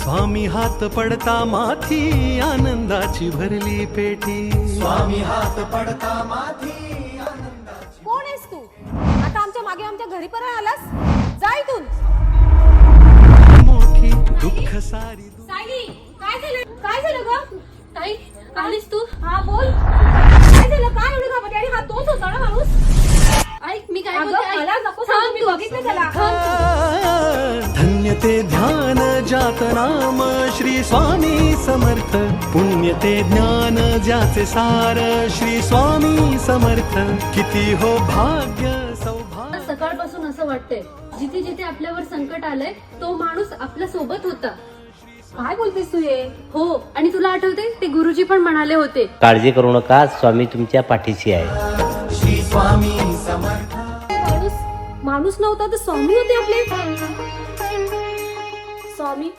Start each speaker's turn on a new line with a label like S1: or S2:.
S1: स्वामी हात पडता माथी आनंदाची भरली पेटी. स्वामी हात पडता माथी आनंदाची.
S2: कोण आहेस तू? आता आमच्या मागे आमच्या घरी परत आलास? जा इथून.
S1: मोठी दुःख सारी.
S2: सायली, काय झालं ग?
S3: ताई आलीस तू?
S2: हा बोल. काय झालं? काय एवढी घाबरली? आणि हा तोच होता ना माणूस?
S3: ऐक मी काय
S2: अगं,
S3: बोलते,
S2: मला
S3: ऐक.
S2: नको सांगू, मी
S3: थांब तू.
S2: बघितलं त्याला.
S1: धन्य ते ध्यान जात नाम श्री स्वामी समर्थ. पुण्य ते ज्ञान ज्याचे सार श्री स्वामी समर्थ. किती हो भाग्य सौभाग्य.
S3: सकाळपासून असं वाटतंय जिथे जिथे आपल्यावर संकट आलंय तो माणूस आपल्या सोबत होता.
S2: काय बोलतेस तू हे?
S3: हो, आणि तुला आठवते ते गुरुजी पण म्हणाले होते
S4: काळजी करू नका, स्वामी तुमच्या पाठीशी आहे.
S1: श्री स्वामी समर्थ.
S2: माणूस नव्हता तर स्वामी होते आपले. स्वामी